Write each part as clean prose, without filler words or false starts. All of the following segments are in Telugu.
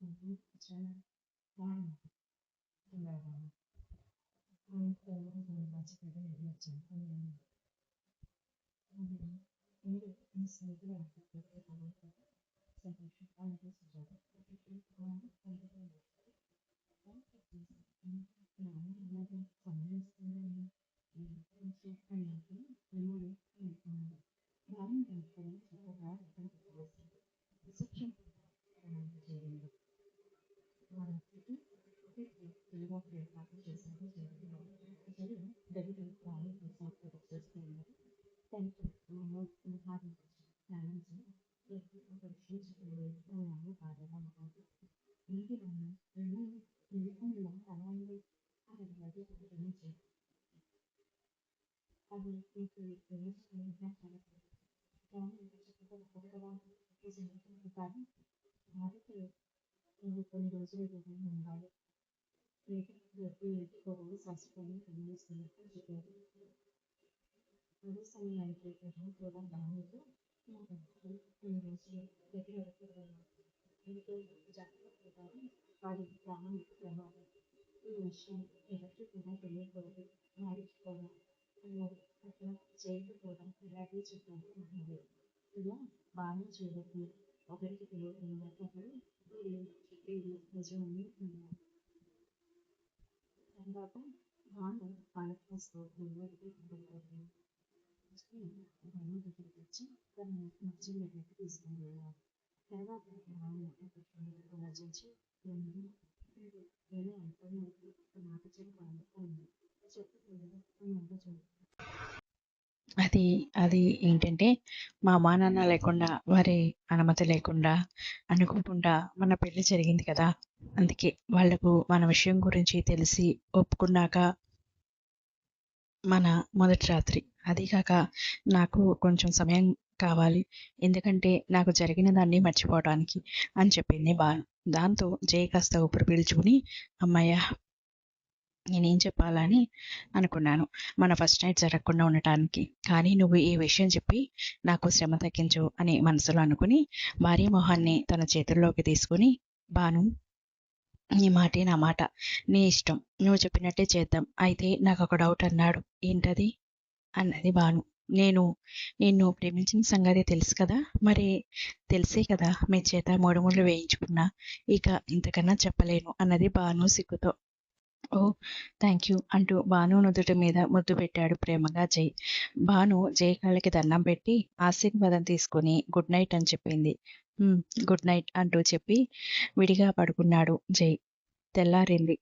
Mhm. Cioè, ah, allora, anche una base che viene da sempre, quindi mi sembra che per comunque semplificare questo gioco, perché quando anche se non è come se penso anche noi veramente differenza trovare sempre questo. Se c'è guarda, perché devo che faccio questa cosa, devi entrare in fatto di questo thank you. We have plans if the future around about it. Maybe maybe only around I don't know this information. I will think we finish in that kind of then we should go to the one is in the garden. How to do it in the windows with the moonlight. We go to the suspension and use the adesso mi hai detto che non può andare, quindi si deve già fare il piano di chiamare quindi scende e la più che delle cose magari come sempre con la radice con la vanno cioè che ho detto che lo devo fare e ragioni è andato vanno a fare questo vanno a farci per non ci vede più sbagliare era perché hanno con la gente నేను నాకు చెప్పాను చెప్పి అది అది ఏంటంటే, మా అమ్మా నాన్న లేకుండా, వారి అనుమతి లేకుండా, అనుకోకుండా మన పెళ్లి జరిగింది కదా! అందుకే వాళ్ళకు మన విషయం గురించి తెలిసి ఒప్పుకున్నాక మన మొదటి రాత్రి. అదీ కాక నాకు కొంచెం సమయం కావాలి. ఎందుకంటే నాకు జరిగిన దాన్ని మర్చిపోవడానికి అని చెప్పింది భాను. దాంతో జయ కాస్త ఊపిరి పీల్చుకుని హమ్మయ్య! నేనేం చెప్పాలని అనుకున్నాను. మన ఫస్ట్ నైట్ జరగకుండా ఉండటానికి. కానీ నువ్వు ఈ విషయం చెప్పి నాకు శ్రమ తగ్గించు అని మనసులో అనుకుని భార్య మొహాన్ని తన చేతుల్లోకి తీసుకుని, భాను, నీ మాటే నా మాట. నీ ఇష్టం. నువ్వు చెప్పినట్టే చేద్దాం. అయితే నాకొక డౌట్ అన్నాడు. ఏంటది? అన్నది భాను. నేను నిన్ను ప్రేమించిన సంగతి తెలుసు కదా! మరి తెలిసే కదా మీ చేత 3 ముళ్ళు వేయించుకున్నా. ఇక ఇంతకన్నా చెప్పలేను అన్నది భాను సిగ్గుతో. ఓహ్! థాంక్యూ అంటూ భాను నుదుటి మీద ముద్దు పెట్టాడు ప్రేమగా జై. భాను జై కాళ్ళకి దండం పెట్టి ఆశీర్వాదం తీసుకుని గుడ్ నైట్ అని చెప్పింది. గుడ్ నైట్ అంటూ చెప్పి విడిగా పడుకున్నాడు జై. తెల్లారింది.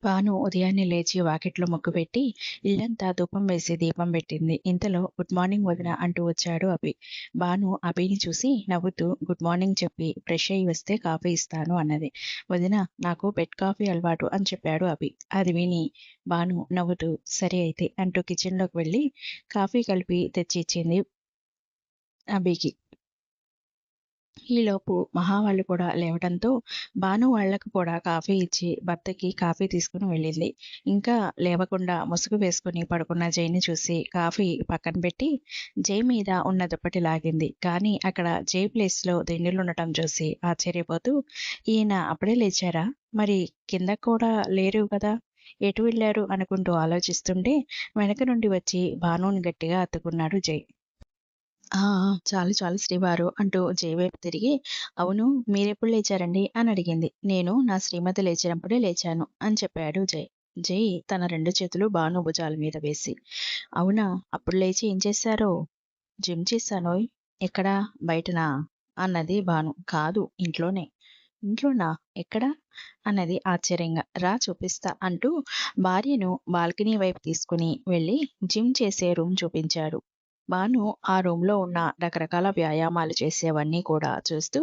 భాను ఉదయాన్నే లేచి వాకిట్లో ముగ్గు పెట్టి ఇల్లంతా ధూపం వేసి దీపం పెట్టింది. ఇంతలో గుడ్ మార్నింగ్ వదినా అంటూ వచ్చాడు అభి. భాను అభిని చూసి నవ్వుతూ గుడ్ మార్నింగ్ చెప్పి ఫ్రెష్ అయ్యి వస్తే కాఫీ ఇస్తాను అన్నది. వదినా, నాకు బెడ్ కాఫీ అలవాటు అని చెప్పాడు అభి. అది విని భాను నవ్వుతూ సరే అయితే అంటూ కిచెన్లోకి వెళ్ళి కాఫీ కలిపి తెచ్చి ఇచ్చింది అభికి. ఈలోపు మహా వాళ్ళు కూడా లేవటంతో భాను వాళ్లకు కూడా కాఫీ ఇచ్చి భర్తకి కాఫీ తీసుకుని వెళ్ళింది. ఇంకా లేవకుండా ముసుగు వేసుకుని పడుకున్న జైని చూసి కాఫీ పక్కన పెట్టి జై మీద ఉన్న దుప్పటి లాగింది. కానీ అక్కడ జై ప్లేస్లో దిండులుండటం చూసి ఆశ్చర్యపోతూ, ఈయన అప్పుడే లేచారా? మరి కింద కూడా లేరు కదా, ఎటు వెళ్ళారు అనుకుంటూ ఆలోచిస్తుంటే వెనక నుండి వచ్చి భానుని గట్టిగా హత్తుకున్నాడు జై. ఆ! చాలు చాలు శ్రీవారు అంటూ జయ వైపు తిరిగి, అవును, మీరెప్పుడు లేచారండి అని అడిగింది. నేను నా శ్రీమతి లేచినప్పుడే లేచాను అని చెప్పాడు జై. జై తన 2 చేతులు భాను భుజాల మీద వేసి, అవునా, అప్పుడు లేచి ఏం చేశారో? జిమ్ చేశానోయ్. ఎక్కడా? బయటనా? అన్నది భాను. కాదు, ఇంట్లోనే. ఇంట్లోనా? ఎక్కడ? అన్నది ఆశ్చర్యంగా. రా చూపిస్తా అంటూ భార్యను బాల్కనీ వైపు తీసుకుని వెళ్ళి జిమ్ చేసే రూమ్ చూపించాడు. భాను ఆ రూమ్లో ఉన్న రకరకాల వ్యాయామాలు చేసేవన్నీ కూడా చూస్తూ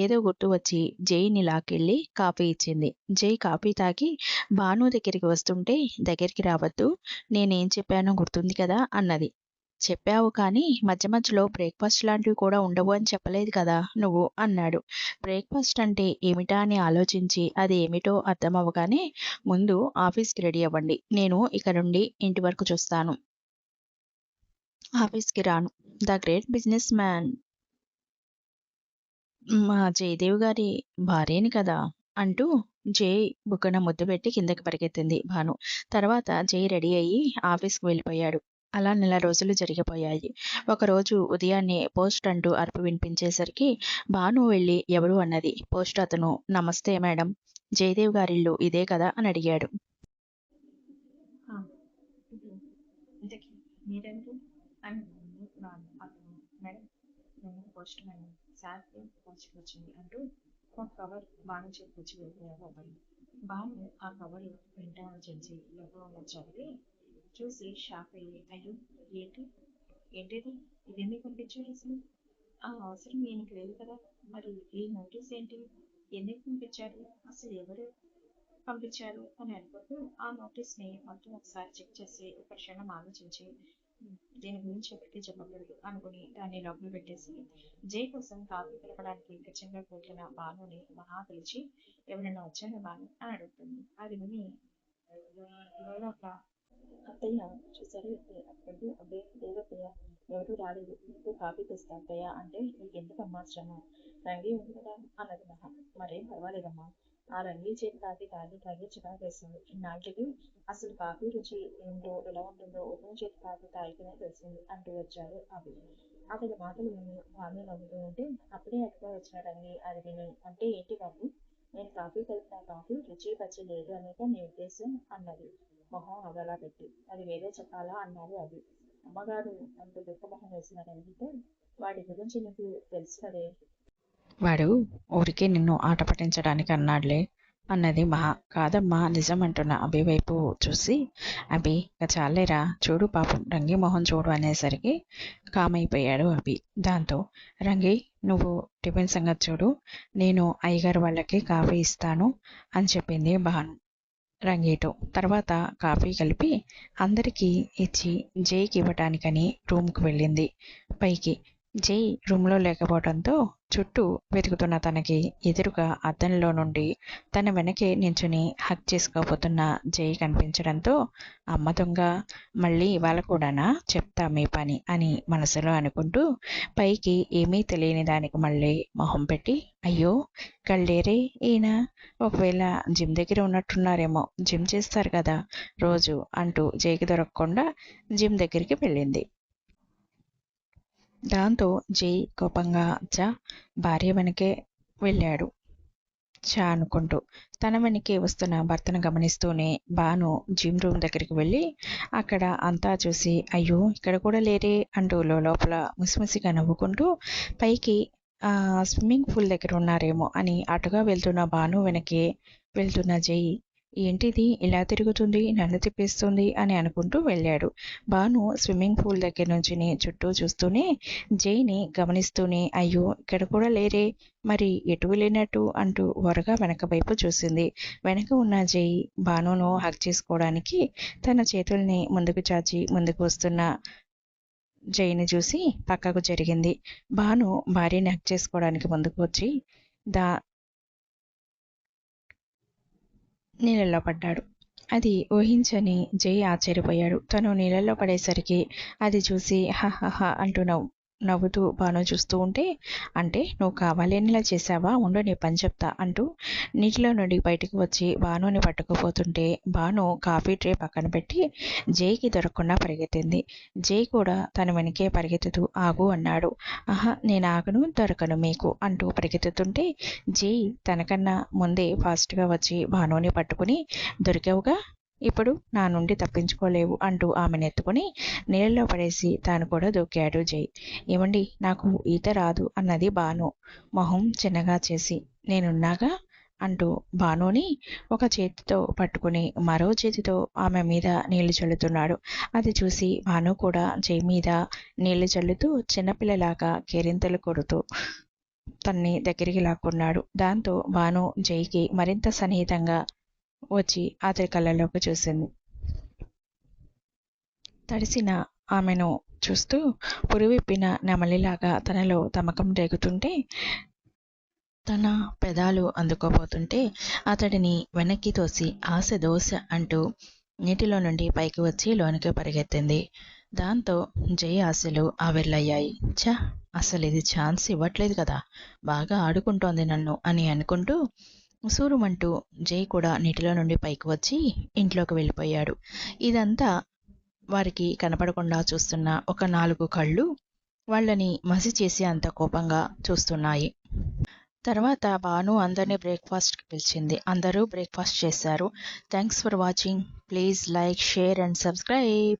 ఏదో గుర్తు వచ్చి జైని లాకెళ్ళి కాఫీ ఇచ్చింది. జై కాఫీ తాగి భాను దగ్గరికి వస్తుంటే దగ్గరికి రావద్దు, నేనేం చెప్పానో గుర్తుంది కదా అన్నది. చెప్పావు కానీ మధ్య మధ్యలో బ్రేక్ఫాస్ట్ లాంటివి కూడా ఉండవు అని చెప్పలేదు కదా నువ్వు అన్నాడు. బ్రేక్ఫాస్ట్ అంటే ఏమిటా అని ఆలోచించి అది ఏమిటో అర్థం అవ్వగానే, ముందు ఆఫీస్కి రెడీ అవ్వండి, నేను ఇక నుండి ఇంటి వరకు చూస్తాను, ఆఫీస్కి రాను. ద గ్రేట్ బిజినెస్ మ్యాన్ మా జయదేవ్ గారి భార్యని కదా అంటూ జై బుగ్గన ముద్దు పెట్టి కిందకి పరిగెత్తింది భాను. తర్వాత జై రెడీ అయ్యి ఆఫీస్‌కి వెళ్ళిపోయాడు. అలా నెల రోజులు జరిగిపోయాయి. ఒకరోజు ఉదయాన్నే పోస్ట్ అంటూ అరుపు వినిపించేసరికి భాను వెళ్ళి ఎవరు అన్నది. పోస్ట్ అతను నమస్తే మేడం, జయదేవ్ గారిల్లు ఇదే కదా అని అడిగాడు. ఇంతకీ మీరెవరు అని అతను మేడం నేను పోస్ట్ మ్యాన్ సార్కి పోస్ట్ వచ్చింది అంటూ ఒక కవర్ భాను చేతికొచ్చి వెళ్ళిపోయాడు అతను. భాను ఆ కవర్ వెంటనే చేసి లోపల ఉన్న చదివి చూసి షాక్ అయ్యి అయ్యో ఏంటి ఏంటిది ఇదెందుకు పంపించారు అసలు ఆ అవసరం ఈయనకి లేదు కదా, మరి ఈ నోటీస్ ఏంటి, ఎందుకు పంపించారు, అసలు ఎవరు పంపించారు అని అనుకుంటూ ఆ నోటీస్ని మొత్తం ఒకసారి చెక్ చేసి ఒక క్షణం ఆలోచించి దీని గురించి ఎవరికి చెప్పకూడదు అనుకుని దాన్ని లోపల పెట్టేసి జై కోసం కాఫీ కలపడానికి కిచెన్లో కూర్చున్న భానుని మహా పిలిచి ఎవరైనా వచ్చారా భాను అని అడుగుతుంది. అది విని లోపల అత్తయ్య చూసారు అప్పుడు అబ్బే లేదత్తయ్య ఎవరు రాలేదు, నీకు కాఫీ తెస్తా అత్తయ్య అంటే నీకు ఎందుకమ్మా శ్రమ, రంగి ఉంది కదా అన్నది మహా. మరేం పర్వాలేదమ్మా, ఆ రంగి చేతి కాఫీ తాగి తాగి చికాకు వేస్తుంది, ఇన్నాళ్ళకి అసలు కాఫీ రుచి ఏంటో ఎలా ఉంటుందో ఉదయం చేతి కాఫీ తాగితేనే తెలిసింది అంటూ వచ్చారు అవి. అతని మాటలు విని భాను నవ్వుతూ ఉంటే అప్పుడే అటుగా వచ్చిన రంగి అది విని అంటే ఏంటి బాబు, నేను కాఫీ కలిపిన కాఫీ రుచి పచ్చి లేదు అనేక నీ ఉద్దేశం అన్నది మొహం అదలా పెట్టి. అది వేరే చెప్పాలా అన్నాడు అభి. అమ్మగారు అంటూ దుఃఖమొహం వేసిన రంగితో వాడి గురించి నీకు తెలుసు కదే, వాడు ఊరికే నిన్ను ఆట పట్టించడానికి అన్నాడులే అన్నది మహా. కాదమ్మా నిజం అంటున్న అభి వైపు చూసి అభి ఇక చాలేరా చూడు పాపం రంగి మొహం చూడు అనేసరికి కామైపోయాడు అభి. దాంతో రంగి నువ్వు టిఫిన్ సంగతి చూడు, నేను అయ్యగారు వాళ్ళకి కాఫీ ఇస్తాను అని చెప్పింది భాను రంగేటో. తర్వాత కాఫీ కలిపి అందరికీ ఇచ్చి జైకి ఇవ్వటానికని రూమ్కి వెళ్ళింది పైకి. జై రూమ్లో లేకపోవడంతో చుట్టూ వెతుకుతున్న తనకి ఎదురుగా అద్దంలో నుండి తన వెనకే నించుని హక్ చేసుకోబోతున్న జై కనిపించడంతో అమ్మ దొంగ మళ్ళీ ఇవాళ కూడానా చెప్తా మీ పని అని మనసులో అనుకుంటూ పైకి ఏమీ తెలియని దానికి మళ్ళీ మొహం పెట్టి అయ్యో కళ్ళేరే ఈయన, ఒకవేళ జిమ్ దగ్గర ఉన్నట్టున్నారేమో, జిమ్ చేస్తారు కదా రోజు అంటూ జైకి దొరకకుండా జిమ్ దగ్గరికి వెళ్ళింది. దాంతో జై కోపంగా భార్య వెనకే వెళ్ళాడు చా అనుకుంటూ. తన వెనకే వస్తున్న భర్తను గమనిస్తూనే భాను జిమ్ రూమ్ దగ్గరికి వెళ్ళి అక్కడ అంతా చూసి అయ్యో ఇక్కడ కూడా లేరే అంటూ లోపల ముసిముసిగా నవ్వుకుంటూ పైకి స్విమ్మింగ్ పూల్ దగ్గర ఉన్నారేమో అని అటుగా వెళ్తున్న భాను వెనకే వెళ్తున్న జై ఏంటిది ఇలా తిరుగుతుంది, నన్ను తిప్పేస్తుంది అని అనుకుంటూ వెళ్ళాడు. భాను స్విమ్మింగ్ పూల్ దగ్గర నుంచి చుట్టూ చూస్తూనే జైని గమనిస్తూనే అయ్యో ఇక్కడ కూడా లేరే, మరి ఎటు వెళ్ళినట్టు అంటూ వరగా వెనక వైపు చూసింది. వెనక ఉన్న జై భానును హగ్ చేసుకోవడానికి తన చేతుల్ని ముందుకు చాచి ముందుకు వస్తున్న జైని చూసి పక్కకు జరిగింది. భాను భార్యని హక్ చేసుకోవడానికి ముందుకు వచ్చి నీళ్ళల్లో పడ్డాడు. అది ఊహించని జై ఆశ్చర్యపోయాడు. తను నీళ్ళల్లో పడేసరికి అది చూసి హహహ అంటూ నవ్వుతూ భాను చూస్తూ ఉంటే అంటే నువ్వు కావాలని ఇలా చేసావా, ఉండు నీ పని చెప్తా అంటూ నీటిలో నుండి బయటకు వచ్చి భానుని పట్టుకుపోతుంటే భాను కాఫీ ట్రే పక్కన పెట్టి జైకి దొరకకుండా పరిగెత్తింది. జై కూడా తన వెనకే పరిగెత్తుతూ ఆగు అన్నాడు. ఆహా నేను ఆగను దొరకను మీకు అంటూ పరిగెత్తుతుంటే జై తనకన్నా ముందే ఫాస్ట్గా వచ్చి భానుని పట్టుకుని దొరికావుగా, ఇప్పుడు నా నుండి తప్పించుకోలేవు అంటూ ఆమెను ఎత్తుకుని నీళ్ళలో పడేసి తాను కూడా దూకాడు జై. ఏమండి నాకు ఈత రాదు అన్నది భాను మొహం చిన్నగా చేసి. నేనున్నాగా అంటూ భానుని ఒక చేతితో పట్టుకుని మరో చేతితో ఆమె మీద నీళ్లు చల్లుతున్నాడు. అది చూసి భాను కూడా జై మీద నీళ్లు చల్లుతూ చిన్నపిల్లలాగా కేరింతలు కొడుతూ తన్ని దగ్గరికి లాక్కున్నాడు. దాంతో భాను జైకి మరింత సన్నిహితంగా వచ్చి అతడి కళ్ళలోకి చూసింది. తడిసిన ఆమెను చూస్తూ పురివిప్పిన నెమలిలాగా తనలో తమకం రేగుతుంటే తన పెదాలు అందుకోబోతుంటే అతడిని వెనక్కి తోసి ఆశ దోశ అంటూ నీటిలో నుండి పైకి వచ్చి లోనికి పరిగెత్తింది. దాంతో జై ఆశలు ఆవిర్లయ్యాయి. అసలు ఇది ఛాన్స్ ఇవ్వట్లేదు కదా, బాగా ఆడుకుంటోంది నన్ను అని అనుకుంటూ సూరుమంటూ జై కూడా నీటిలో నుండి పైకి వచ్చి ఇంట్లోకి వెళ్ళిపోయాడు. ఇదంతా వారికి కనపడకుండా చూస్తున్న ఒక 4 కళ్ళు వాళ్ళని మసి చేసి అంత కోపంగా చూస్తున్నాయి. తర్వాత భాను అందరినీ బ్రేక్ఫాస్ట్కి పిలిచింది. అందరూ బ్రేక్ఫాస్ట్ చేశారు. Thanks for watching. Please like, share and subscribe.